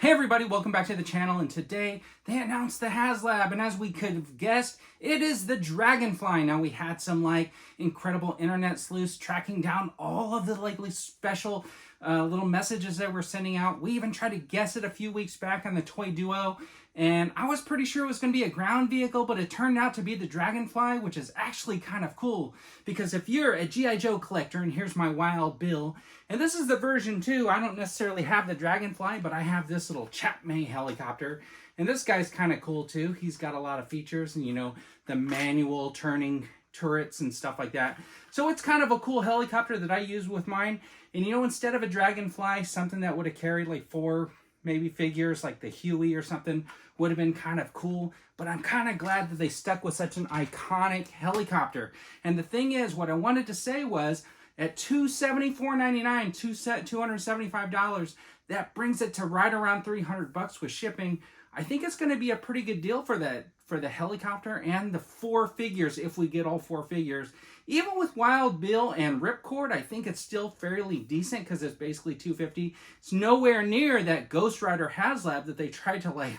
Hey everybody, welcome back to the channel, and today they announced the HASLAB, and as we could have guessed, it is the Dragonfly. Now we had some incredible internet sleuths tracking down all of the special little messages that we're sending out. We even tried to guess it a few weeks back on the Toy Duo, and I was pretty sure it was going to be a ground vehicle, but it turned out to be the Dragonfly, which is actually kind of cool, because if you're a G.I. Joe collector, and here's my Wild Bill, and this is the version 2, I don't necessarily have the Dragonfly, but I have this little Chapman helicopter, and this guy's kind of cool too. He's got a lot of features, and the manual turning turrets and stuff like that. So it's kind of a cool helicopter that I use with mine, and instead of a Dragonfly, something that would have carried like 4 maybe figures, like the Huey or something, would have been kind of cool. But I'm kind of glad that they stuck with such an iconic helicopter. And the thing is, what I wanted to say was, at $274.99, $275, that brings it to right around $300 with shipping. I think it's going to be a pretty good deal for the helicopter and the 4 figures, if we get all 4 figures. Even with Wild Bill and Ripcord, I think it's still fairly decent because it's basically $250. It's nowhere near that Ghost Rider HASLAB that they tried to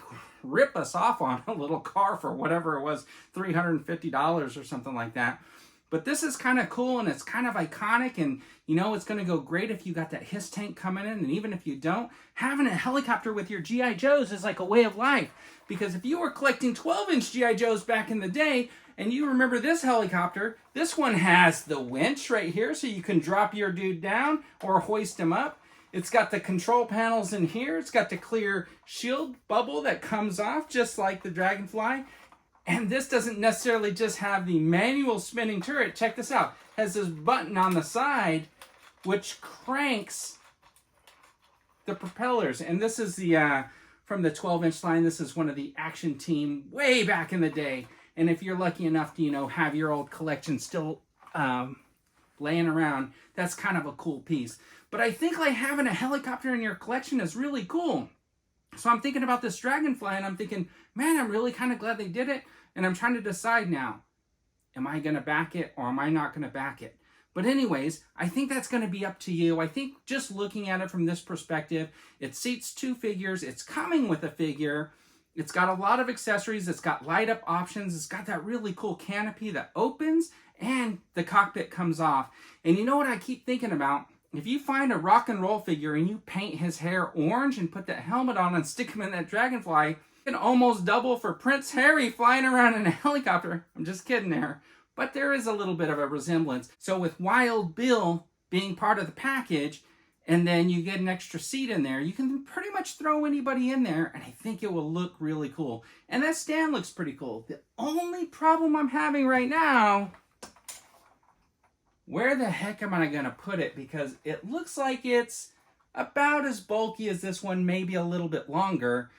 rip us off on, a little car for whatever it was, $350 or something like that. But this is kind of cool, and it's kind of iconic, and it's going to go great if you got that HISS tank coming in, and even if you don't, having a helicopter with your G.I. Joes is like a way of life. Because if you were collecting 12-inch G.I. Joes back in the day, and you remember this helicopter, this one has the winch right here, so you can drop your dude down or hoist him up. It's got the control panels in here. It's got the clear shield bubble that comes off, just like the Dragonfly. And this doesn't necessarily just have the manual spinning turret. Check this out. It has this button on the side which cranks the propellers. And this is the from the 12-inch line. This is one of the Action Team way back in the day. And if you're lucky enough to, have your old collection still laying around, that's kind of a cool piece. But I think having a helicopter in your collection is really cool. So I'm thinking about this Dragonfly, and I'm thinking, man, I'm really kind of glad they did it. And I'm trying to decide now, am I going to back it or am I not going to back it? But anyways, I think that's going to be up to you. I think just looking at it from this perspective, it seats 2 figures. It's coming with a figure. It's got a lot of accessories. It's got light up options. It's got that really cool canopy that opens and the cockpit comes off. And you know what I keep thinking about? If you find a rock and roll figure and you paint his hair orange and put that helmet on and stick him in that Dragonfly, you can almost double for Prince Harry flying around in a helicopter. I'm just kidding there. But there is a little bit of a resemblance. So with Wild Bill being part of the package, and then you get an extra seat in there, you can pretty much throw anybody in there, and I think it will look really cool. And that stand looks pretty cool. The only problem I'm having right now, where the heck am I going to put it? Because it looks like it's about as bulky as this one, maybe a little bit longer.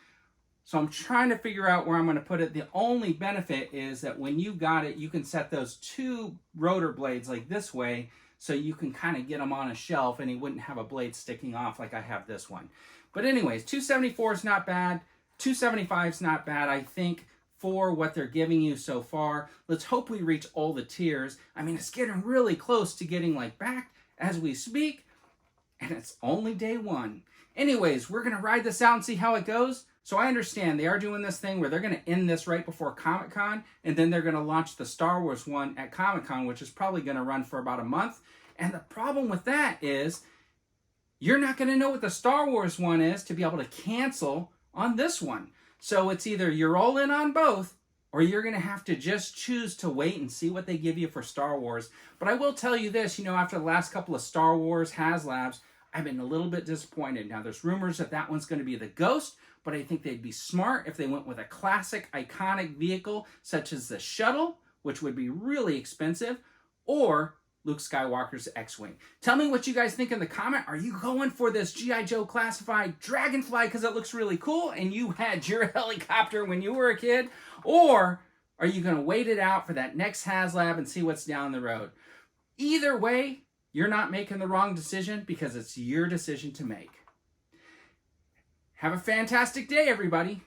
So I'm trying to figure out where I'm going to put it. The only benefit is that when you got it, you can set those 2 rotor blades like this way, so you can kind of get them on a shelf and he wouldn't have a blade sticking off like I have this one. But anyways, $274 is not bad. $275 is not bad, I think, for what they're giving you so far. Let's hope we reach all the tiers. I mean, it's getting really close to getting backed as we speak, and it's only day 1. Anyways, we're going to ride this out and see how it goes. So I understand they are doing this thing where they're going to end this right before Comic-Con, and then they're going to launch the Star Wars one at Comic-Con, which is probably going to run for about a month. And the problem with that is you're not going to know what the Star Wars one is to be able to cancel on this one. So it's either you're all in on both, or you're going to have to just choose to wait and see what they give you for Star Wars. But I will tell you this, after the last couple of Star Wars HASLABs, I've been a little bit disappointed. Now, there's rumors that one's going to be the Ghost, but I think they'd be smart if they went with a classic, iconic vehicle, such as the Shuttle, which would be really expensive, or Luke Skywalker's X-Wing. Tell me what you guys think in the comment. Are you going for this G.I. Joe classified Dragonfly because it looks really cool and you had your helicopter when you were a kid? Or are you going to wait it out for that next HASLAB and see what's down the road? Either way, you're not making the wrong decision because it's your decision to make. Have a fantastic day, everybody.